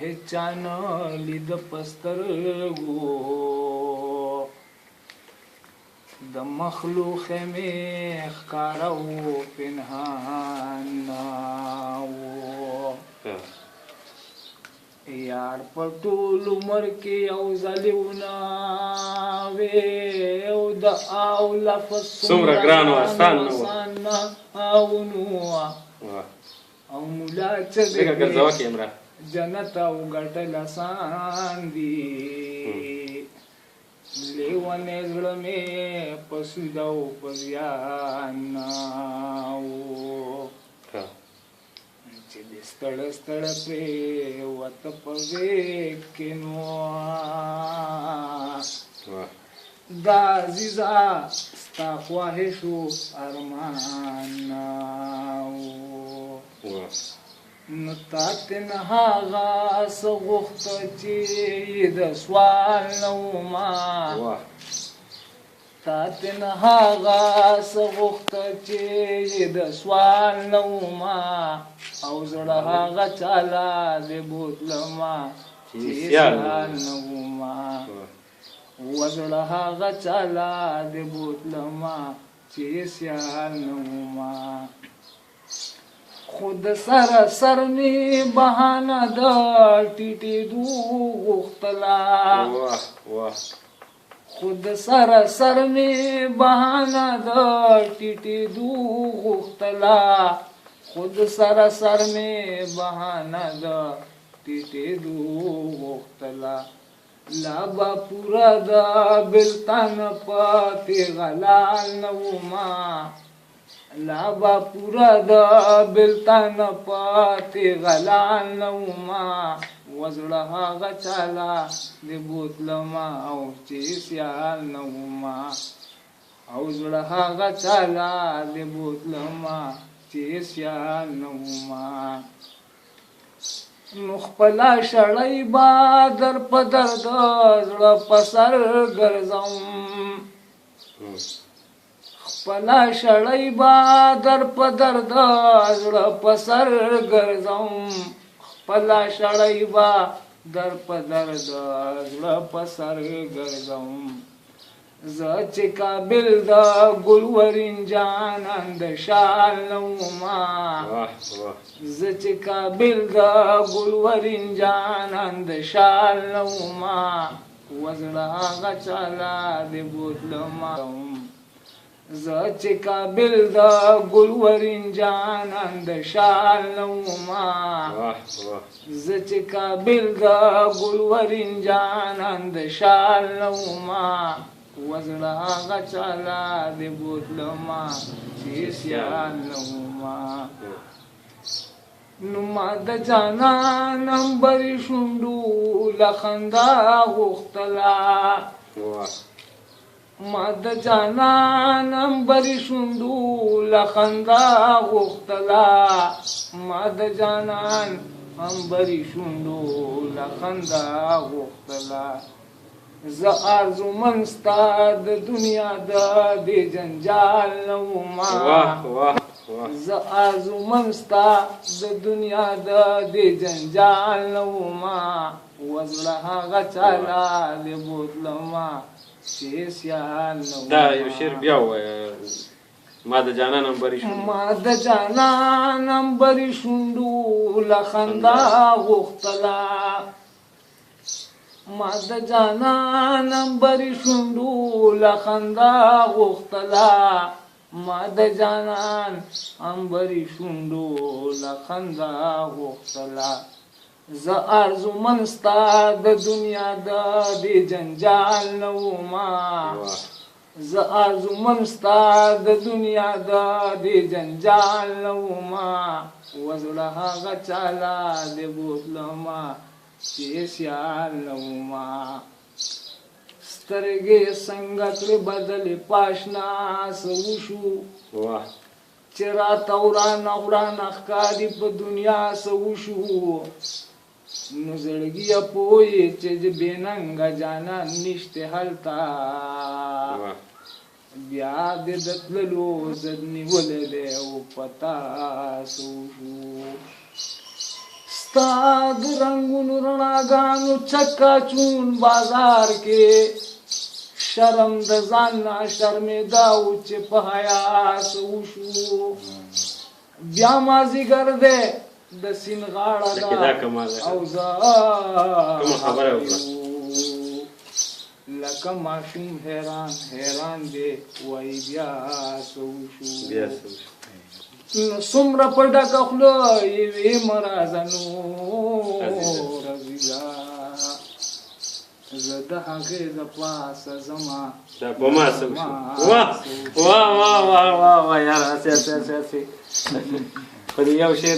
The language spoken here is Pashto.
هچان لید پسترګو د مخلوق می ښکارو پنهان ناو یار په ټول عمر کې یو ځلیونه وې او د او لفظ څومره ګران او آسان نه او نو او مولا چې جنت او ګټل آسان دي لیوانې زړه مې په سودا او په زیان چې د ستړه ستړه پرې وته په غېږ کې نو دا عزیزه ستا خواهش و ارمان نو تا تن هغه څه غوښته چې د سوال نه وما تا تن هغه څه غوښته چې د سوال نه وما او زړه هغه چاله د بوتلما چې سیال نه وما وزړه هغه چاله د بوتلما چې سیال نه وما خود سر می بهانه د ټیټېدو غوښتله خود سر می بهانه د ټیټېدو غوښتله خود سر می بهانه د ټیټېدو غوښتله لا با پورا د بلتان پاتې غلال نه وما لا با پورا د بلتان پاتې غلال نه وما وزړه هغه چاله د بوتلما او چې سیال نه وما او زړه هغه چاله د بوتلما چې سیال نه وما نو خپله شړی به در په درد زړه په سر ګرځم خپله شړی به در په درد زړه په سر ګرځم خپله شړی به در په درد زړه په سر ګرځم زه چې قابل د ګلورین جانان د شال نه وما زه چې قابل د ګلورین جانان د شال نه وما وزړه هغه چاله د بوتلما زه چې قابل د ګلورین جانان د شال نه وما زه چې قابل د ګلورین جانان د شال نه وما وزړه هغه چاله د بوتلما چې سیال نه وما نو ما د جانان امبري شونډو له خندا غوښتله ما د جانان امبري شونډو له خندا غوښتله ما د جانان امبري شونډو له خندا غوښتله زه ارزومن ستا د دنیا د دې جنجال نه وما زه ارزومن ستا د دنیا د دې جنجال نه وما وزړه هغه چاله د بوتلما چې سیال نه وما دا یو شعر بیا ووایه ما د جانان امبري شونډو ما د جانان امبري شونډو له خندا غوښتله ما د جانان امبري شونډو له خندا غوښتله ما د جانان امبري شونډو له خندا غوښتله زه ارزومن ستا د دنیا د دې جنجال نه وما زه ارزومن ستا د دنیا د دې جنجال نه وما وزړه هغه چاله د بوتلما چې سیال نه وما سترګې څنګه کړې بدلې پاشنا څه وشو چې راته ورانه ورانه ښکاري په دنیا څه وشو نو زړګیه پوهې چې بې ننګه جانان نشته هلته بیا دې د تللو ضد نیولی دی او په تاسو وشو ستا د رنګونو رڼاګانو چکا چون بازار کې شرم د ځان نه شرمېدا و چې په حیا څه وشو بیا مازدیګر دی د سیند غاړه لکه دا کمال ده. او زه کومه خبره وکړه؟ لکه ماشوم حیران حیران دی وای بیا څه وشو بیا څه وشو؟ څومره په ډکه خوله یوې مرازه نور عزیزه زه د هغې د پاسه زما دا په ما څه وشو؟ واه واه واه واه واه یاره هسې هسې هسې هسې خو دې یو شی